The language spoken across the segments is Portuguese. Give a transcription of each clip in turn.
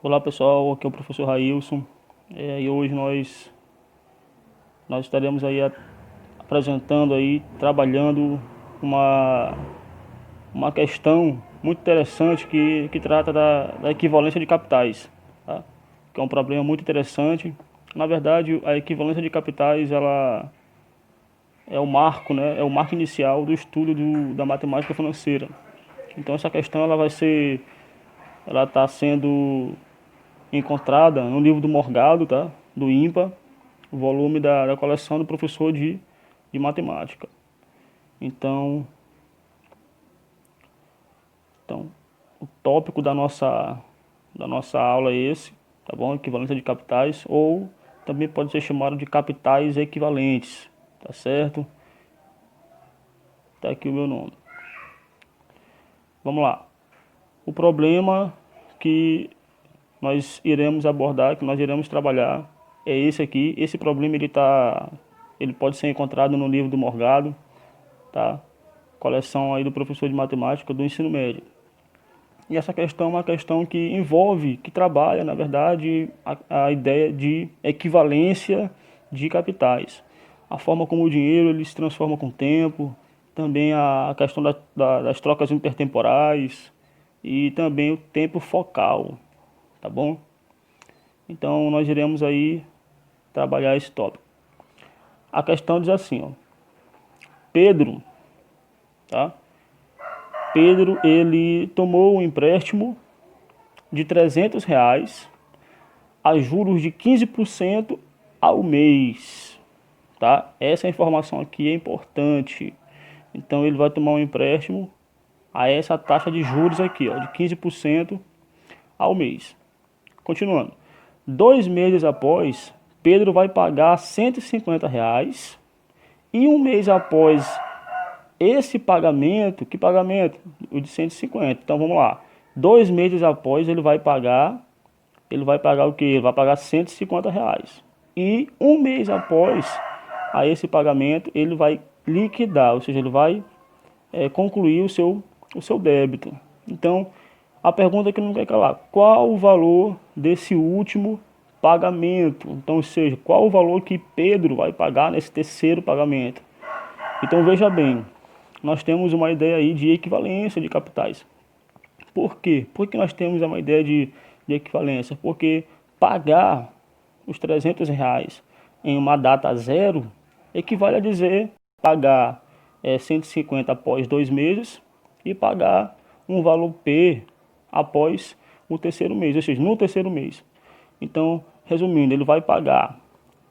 Olá pessoal, aqui é o professor Railson e hoje nós estaremos aí apresentando aí, trabalhando uma, uma questão muito interessante que trata da equivalência de capitais, tá? Que é um problema muito interessante. Na verdade, a equivalência de capitais ela é o marco, né? É o marco inicial do estudo da matemática financeira. Então essa questão ela está sendo encontrada no livro do Morgado, tá? Do IMPA, o volume da coleção do professor de matemática. Então, então, o tópico da nossa aula é esse, tá bom? Equivalência de capitais, ou também pode ser chamado de capitais equivalentes, tá certo? Tá aqui o meu nome. Vamos lá. O problema que nós iremos abordar, que nós iremos trabalhar, é esse aqui. Esse problema ele pode ser encontrado no livro do Morgado, tá? Coleção aí do professor de matemática do ensino médio. E essa questão é uma questão que envolve, que trabalha, na verdade, a ideia de equivalência de capitais. A forma como o dinheiro ele se transforma com o tempo, também a questão das trocas intertemporais e também o tempo focal, tá bom? Então nós iremos aí trabalhar esse tópico. A questão diz assim, ó. Pedro, tá? Pedro, ele tomou um empréstimo de R$ 300 a juros de 15% ao mês, tá? Essa informação aqui é importante. Então ele vai tomar um empréstimo a essa taxa de juros aqui, ó, de 15% ao mês. Continuando. 2 meses após, Pedro vai pagar R$ 150 e um mês após esse pagamento, que pagamento? O de 150. Então vamos lá. 2 meses após ele vai pagar o que? Ele vai pagar R$ 150. E um mês após a esse pagamento ele vai liquidar, ou seja, ele vai concluir o seu débito. Então a pergunta que não quer calar: qual o valor desse último pagamento? Então, ou seja, qual o valor que Pedro vai pagar nesse terceiro pagamento? Então veja bem, nós temos uma ideia aí de equivalência de capitais. Por quê? Por que nós temos uma ideia de equivalência? Porque pagar os R$ 300 em uma data zero equivale a dizer pagar 150 após 2 meses e pagar um valor P após o terceiro mês, ou seja, no terceiro mês. Então, resumindo, ele vai pagar,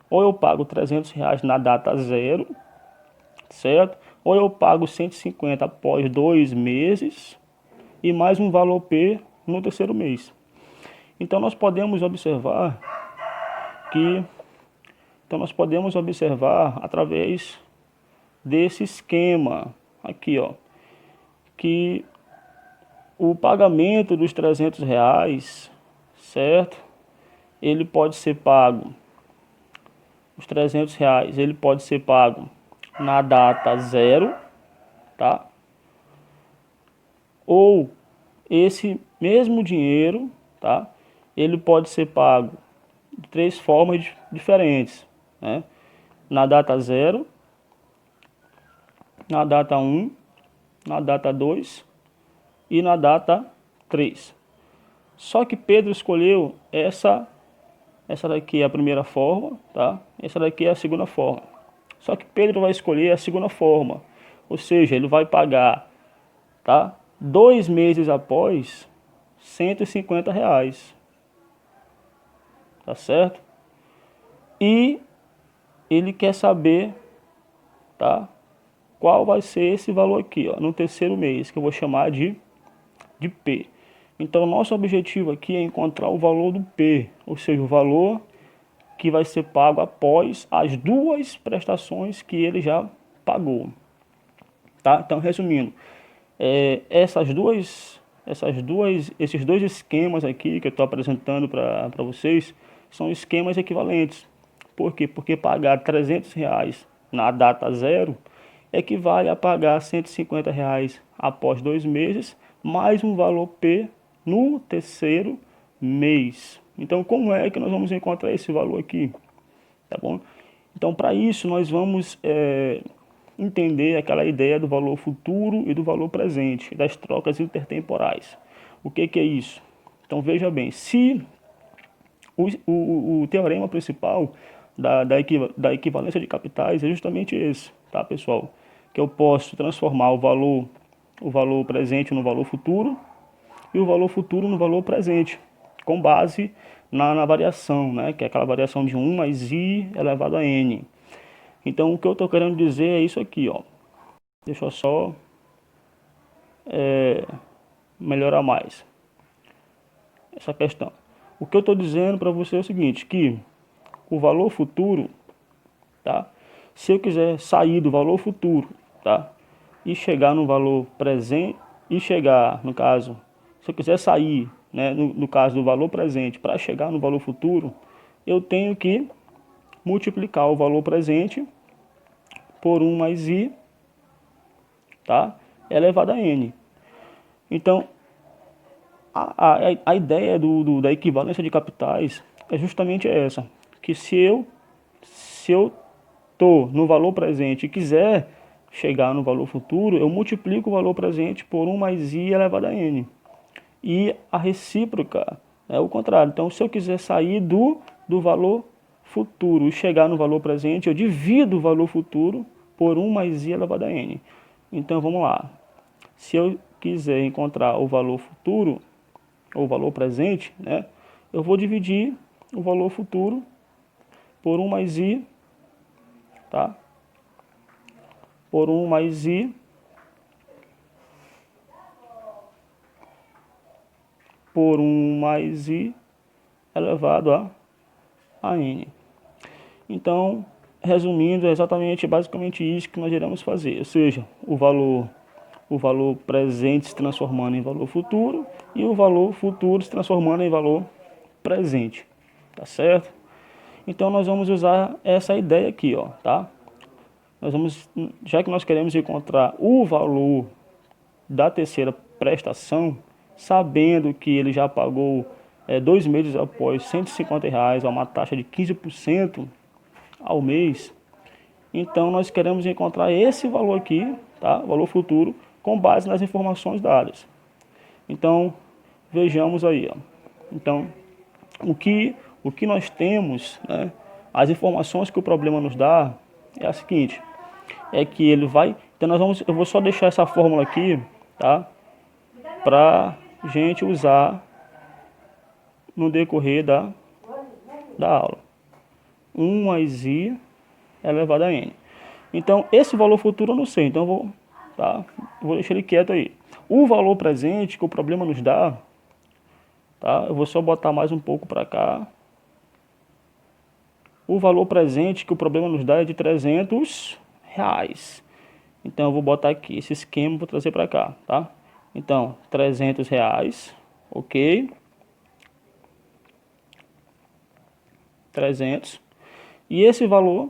ou eu pago R$ 300 na data zero, certo? Ou eu pago 150 após 2 meses e mais um valor P no terceiro mês. Então nós podemos observar através desse esquema aqui, ó, que o pagamento dos R$ 300, certo? Ele pode ser pago, os R$ 300, ele pode ser pago na data zero, tá? Ou esse mesmo dinheiro, tá? Ele pode ser pago de 3 formas diferentes, né? Na data zero, na data 1, na data 2 e na data 3. Só que Pedro escolheu essa daqui é a primeira forma, tá? Essa daqui é a segunda forma. Só que Pedro vai escolher a segunda forma, ou seja, ele vai pagar, tá? 2 meses após, R$ 150, tá certo? E ele quer saber, tá? Qual vai ser esse valor aqui, ó, no terceiro mês, que eu vou chamar de P. Então, nosso objetivo aqui é encontrar o valor do P, ou seja, o valor que vai ser pago após as duas prestações que ele já pagou, tá? Então, resumindo, esses dois esquemas aqui que eu estou apresentando para vocês são esquemas equivalentes. Por quê? Porque pagar R$ 300 na data zero equivale a pagar R$ 150 após 2 meses, mais um valor P no terceiro mês. Então, como é que nós vamos encontrar esse valor aqui? Tá bom? Então, para isso, nós vamos entender aquela ideia do valor futuro e do valor presente, das trocas intertemporais. O que é isso? Então, veja bem, se o teorema principal da equivalência de capitais é justamente esse, tá, pessoal? Que eu posso transformar o valor presente no valor futuro e o valor futuro no valor presente, com base na variação, né? Que é aquela variação de 1 mais i elevado a n. Então, o que eu estou querendo dizer é isso aqui, ó. Deixa eu só melhorar mais essa questão. O que eu estou dizendo para você é o seguinte, que o valor futuro, tá? Se eu quiser sair do valor futuro, tá? E chegar no valor presente, e chegar, no caso, se eu quiser sair, né, no caso do valor presente, para chegar no valor futuro, eu tenho que multiplicar o valor presente por 1 mais i, tá? Elevado a n. Então, a ideia da equivalência de capitais é justamente essa, que se eu estou no valor presente e quiser chegar no valor futuro, eu multiplico o valor presente por 1 mais i elevado a n. E a recíproca é o contrário. Então, se eu quiser sair do valor futuro e chegar no valor presente, eu divido o valor futuro por 1 mais i elevado a n. Então, vamos lá. Se eu quiser encontrar o valor futuro, ou o valor presente, né, eu vou dividir o valor futuro por 1 mais i, tá? Por 1 mais i por 1 mais i elevado a n. Então, resumindo, é exatamente, basicamente isso que nós iremos fazer, ou seja, o valor presente se transformando em valor futuro e o valor futuro se transformando em valor presente, tá certo? Então nós vamos usar essa ideia aqui, ó, tá? Nós vamos, já que nós queremos encontrar o valor da terceira prestação, sabendo que ele já pagou 2 meses após R$ 150, a uma taxa de 15% ao mês, então nós queremos encontrar esse valor aqui, tá? Valor futuro, com base nas informações dadas. Então, vejamos aí, ó. Então, o que nós temos, né? As informações que o problema nos dá é a seguinte, é que ele vai, então eu vou só deixar essa fórmula aqui, tá? Para gente usar no decorrer da aula. 1 mais i elevado a n. Então, esse valor futuro eu não sei, então vou deixar ele quieto aí. O valor presente que o problema nos dá, tá? Eu vou só botar mais um pouco para cá. O valor presente que o problema nos dá é de R$300. Então, eu vou botar aqui esse esquema, vou trazer para cá, tá? Então, R$300, ok? 300. E esse valor,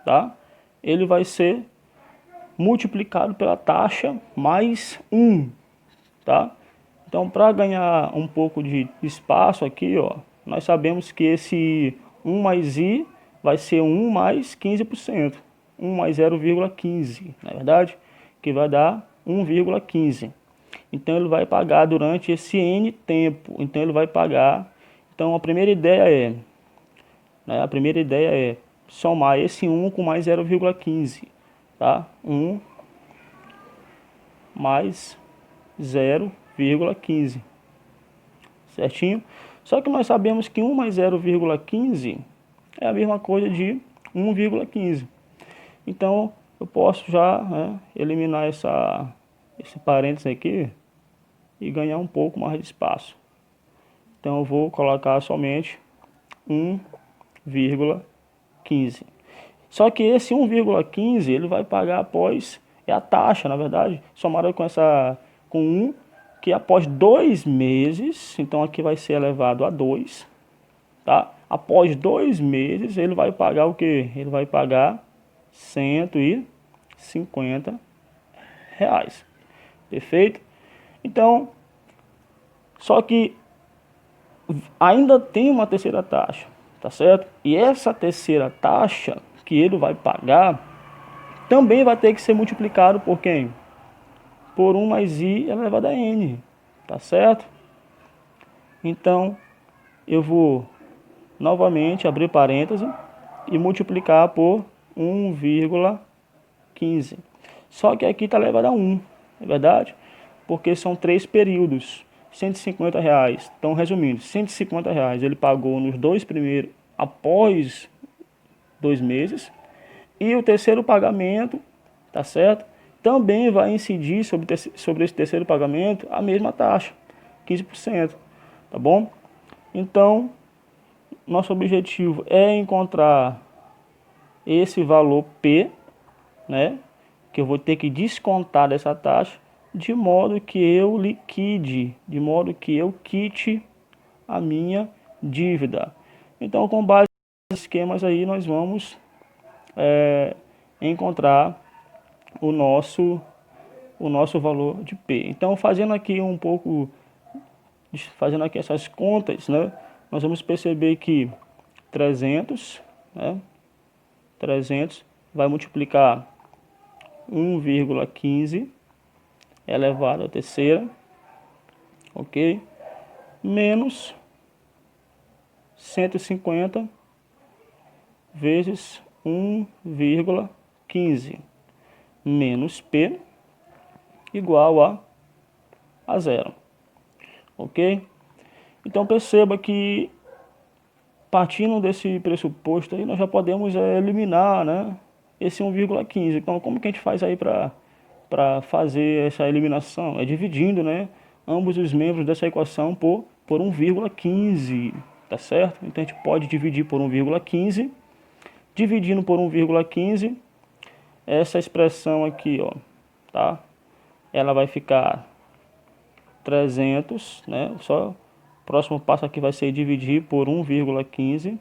tá? Ele vai ser multiplicado pela taxa mais 1, tá? Então, para ganhar um pouco de espaço aqui, ó, nós sabemos que esse 1 mais i vai ser 1 mais 15%. 1 mais 0,15, na verdade, que vai dar 1,15. Então, ele vai pagar durante esse n tempo. Então, ele vai pagar. Então, a primeira ideia é somar esse 1 com mais 0,15, tá? 1 mais 0,15, certinho? Só que nós sabemos que 1 mais 0,15 é a mesma coisa de 1,15. Então, eu posso já, né, eliminar esse parênteses aqui e ganhar um pouco mais de espaço. Então, eu vou colocar somente 1,15. Só que esse 1,15 ele vai pagar após, é a taxa, na verdade, somada com 1, que após 2 meses, então aqui vai ser elevado a 2, tá? Após 2 meses ele vai pagar o quê? Ele vai pagar R$150. Perfeito? Então, só que ainda tem uma terceira taxa, tá certo? E essa terceira taxa que ele vai pagar também vai ter que ser multiplicado por quem? Por 1 mais i elevado a n, tá certo? Então, eu vou novamente abrir parêntese e multiplicar por 1,15. Só que aqui está elevado a 1, é verdade? Porque são 3 períodos, R$ 150. Então, resumindo, R$ 150 ele pagou nos 2 primeiros, após 2 meses. E o terceiro pagamento, tá certo? Também vai incidir sobre esse terceiro pagamento a mesma taxa, 15%, tá bom? Então, nosso objetivo é encontrar esse valor P, né? Que eu vou ter que descontar dessa taxa, de modo que eu liquide, de modo que eu quite a minha dívida. Então, com base nesses esquemas aí, nós vamos encontrar o nosso valor de P. Então, fazendo aqui essas contas, né, nós vamos perceber que 300, né, 300 vai multiplicar 1,15 elevado à terceira, ok? Menos 150 vezes 1,15 menos P igual a zero, ok? Então perceba que, partindo desse pressuposto aí, nós já podemos eliminar, né, esse 1,15. Então, como que a gente faz aí para fazer essa eliminação? É dividindo, né, ambos os membros dessa equação por 1,15, tá certo? Então, a gente pode dividir por 1,15. Dividindo por 1,15, essa expressão aqui, ó, tá? Ela vai ficar 300, né? Só o próximo passo aqui vai ser dividir por 1,15.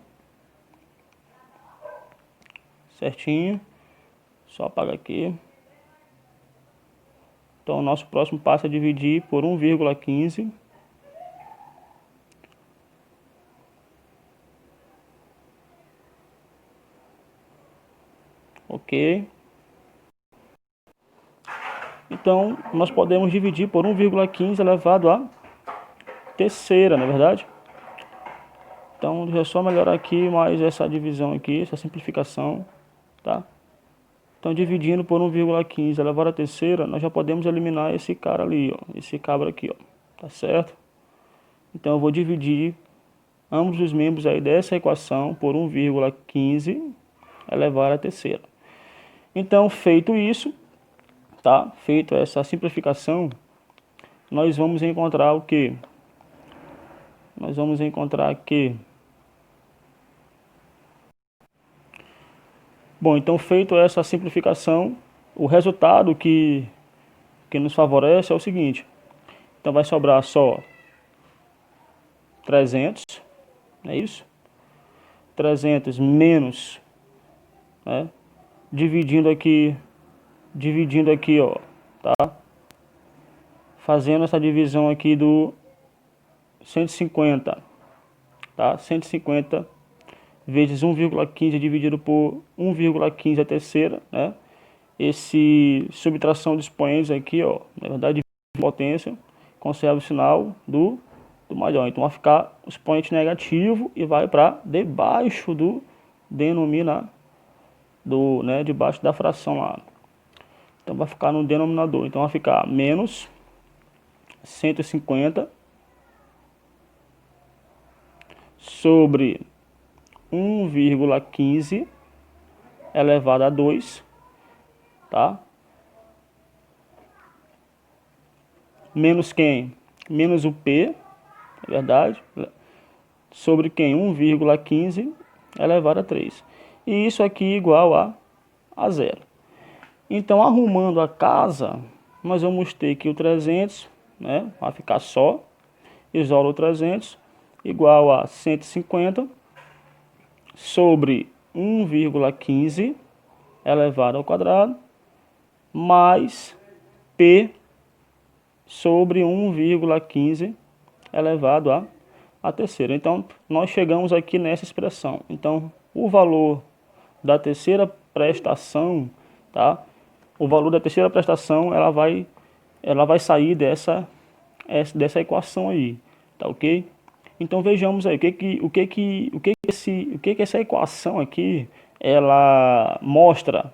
Certinho. Só apagar aqui. Então, o nosso próximo passo é dividir por 1,15. Ok. Então, nós podemos dividir por 1,15 elevado à terceira, não é verdade? Então, deixa eu só melhorar aqui mais essa divisão aqui, essa simplificação, tá? Então, dividindo por 1,15 elevado à terceira, nós já podemos eliminar esse cara ali, ó, esse cabra aqui, ó, tá certo? Então, eu vou dividir ambos os membros aí dessa equação por 1,15 elevado à terceira. Então, feito isso, tá? Feito essa simplificação, nós vamos encontrar o quê? Nós vamos encontrar que... Bom, então, feito essa simplificação, o resultado que nos favorece é o seguinte. Então, vai sobrar só 300, é isso? 300 menos, né? Dividindo aqui, ó, tá? Fazendo essa divisão aqui do 150, tá? 150 vezes 1,15 dividido por 1,15 a terceira, né? Esse subtração de expoentes aqui, ó, na verdade, potência, conserva o sinal do maior. Então vai ficar o expoente negativo e vai para debaixo do denominador, né, debaixo da fração lá. Então vai ficar no denominador. Então vai ficar menos 150 sobre 1,15 elevado a 2, tá? Menos quem? Menos o P, é verdade? Sobre quem? 1,15 elevado a 3. E isso aqui igual a zero. Então, arrumando a casa, nós vamos ter que o 300, né? Vai ficar só. Isola o 300, igual a 150 sobre 1,15 elevado ao quadrado, mais P sobre 1,15 elevado a a terceira. Então, nós chegamos aqui nessa expressão. Então, o valor da terceira prestação, tá? O valor da terceira prestação, ela vai sair dessa equação aí, tá ok? Então vejamos aí o que essa equação aqui ela mostra,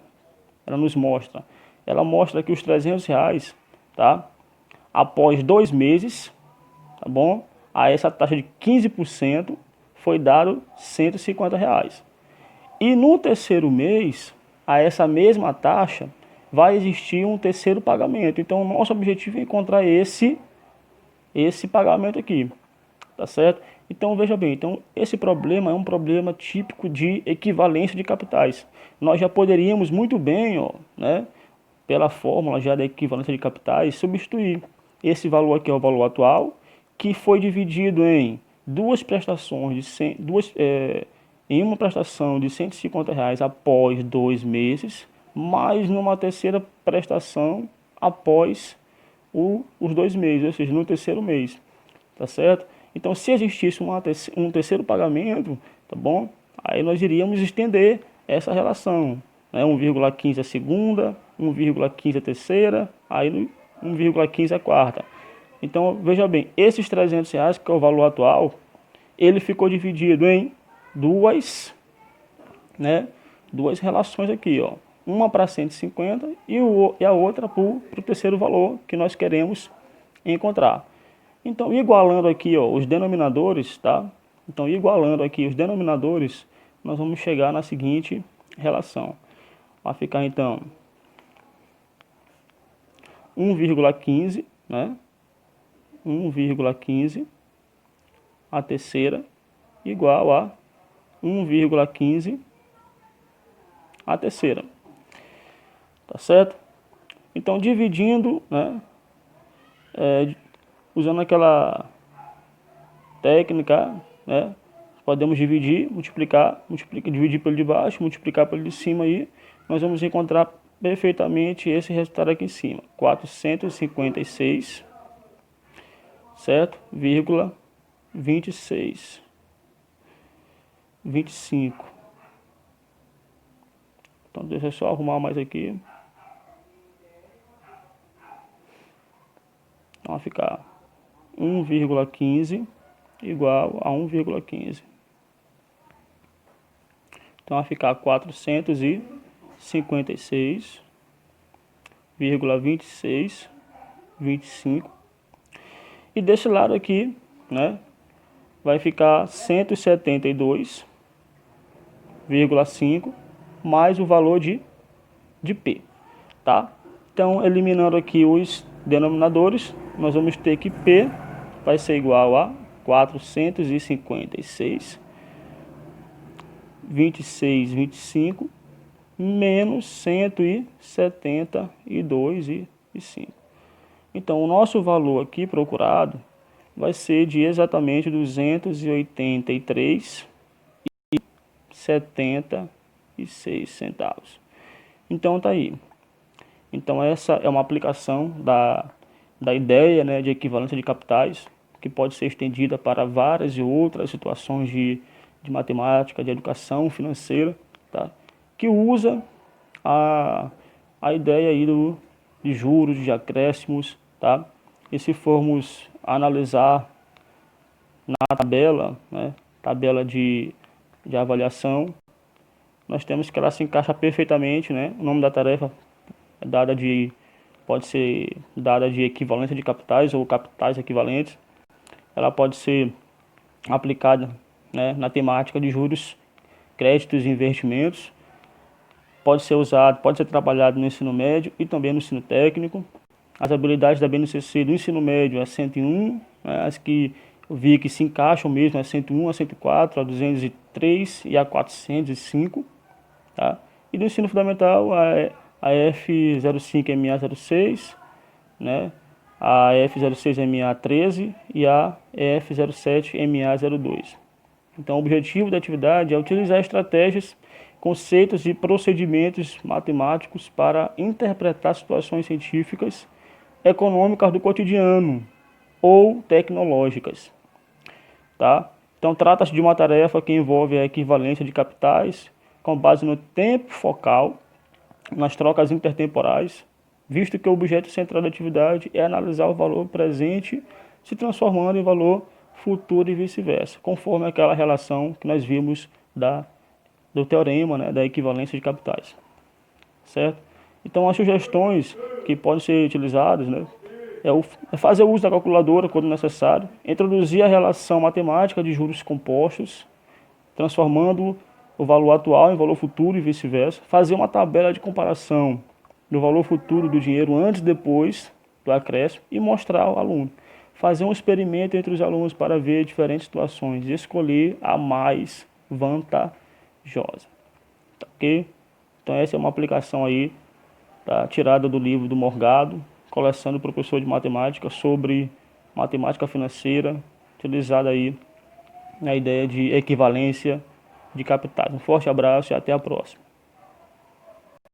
ela nos mostra. Ela mostra que os R$ 300, tá? Após 2 meses, tá bom? A essa taxa de 15% foi dado R$ 150. E no terceiro mês, a essa mesma taxa, vai existir um terceiro pagamento. Então, o nosso objetivo é encontrar esse pagamento aqui, tá certo? Então, veja bem, então, esse problema é um problema típico de equivalência de capitais. Nós já poderíamos muito bem, ó, né, pela fórmula já da equivalência de capitais, substituir esse valor aqui, é o valor atual, que foi dividido em duas prestações de 100, em uma prestação de R$ 150 após 2 meses, mais numa terceira prestação após os 2 meses, ou seja, no terceiro mês, tá certo? Então, se existisse um terceiro pagamento, tá bom? Aí nós iríamos estender essa relação, né? 1,15 a segunda, 1,15 a terceira, aí 1,15 a quarta. Então, veja bem, esses R$ 300, que é o valor atual, ele ficou dividido em duas relações aqui, ó. Uma para 150 e a outra para o terceiro valor que nós queremos encontrar. Então, igualando aqui, ó, os denominadores, tá? Então, igualando aqui os denominadores, nós vamos chegar na seguinte relação. Vai ficar, então, 1,15, né? 1,15 a terceira igual a 1,15 a terceira. Tá certo? Então, dividindo, né, usando aquela técnica, né, podemos dividir, dividir pelo de baixo, multiplicar pelo de cima aí, nós vamos encontrar perfeitamente esse resultado aqui em cima, 456, certo? 26, 25. Então, deixa eu só arrumar mais aqui. Então, vai ficar 1,15 igual a 1,15. Então, vai ficar 456,2625. E desse lado aqui, né, vai ficar 172,5 mais o valor de P, tá? Então, eliminando aqui os denominadores, nós vamos ter que P vai ser igual a 456,2625 menos 172,5. Então, o nosso valor aqui procurado vai ser de exatamente 283,76 centavos. Então, tá aí. Então, essa é uma aplicação da ideia, né, de equivalência de capitais, que pode ser estendida para várias e outras situações de matemática, de educação financeira, tá? Que usa a ideia aí de juros, de acréscimos, tá? E se formos analisar na tabela, né, tabela de avaliação, nós temos que ela se encaixa perfeitamente, né? O nome da tarefa é pode ser dada de equivalência de capitais ou capitais equivalentes. Ela pode ser aplicada, né, na temática de juros, créditos e investimentos. Pode ser trabalhado no ensino médio e também no ensino técnico. As habilidades da BNCC do ensino médio é 101, né, as que eu vi que se encaixam mesmo é 101, a 104, a 203 e a 405. Tá? E do ensino fundamental a F05MA06, né, a F06MA13 e a F07MA02. Então, o objetivo da atividade é utilizar estratégias, conceitos e procedimentos matemáticos para interpretar situações científicas, econômicas do cotidiano ou tecnológicas. tá? Então, trata-se de uma tarefa que envolve a equivalência de capitais com base no tempo focal, nas trocas intertemporais, visto que o objeto central da atividade é analisar o valor presente se transformando em valor futuro e vice-versa, conforme aquela relação que nós vimos do teorema, né, da equivalência de capitais, certo? Então, as sugestões que podem ser utilizadas, né, é fazer uso da calculadora quando necessário, introduzir a relação matemática de juros compostos, transformando o valor atual em valor futuro e vice-versa, fazer uma tabela de comparação do valor futuro do dinheiro antes e depois do acréscimo e mostrar ao aluno. Fazer um experimento entre os alunos para ver diferentes situações e escolher a mais vantajosa. Tá, ok? Então essa é uma aplicação aí, tá, tirada do livro do Morgado, coleção do professor de matemática sobre matemática financeira, utilizada aí na ideia de equivalência de capitais. Um forte abraço e até a próxima.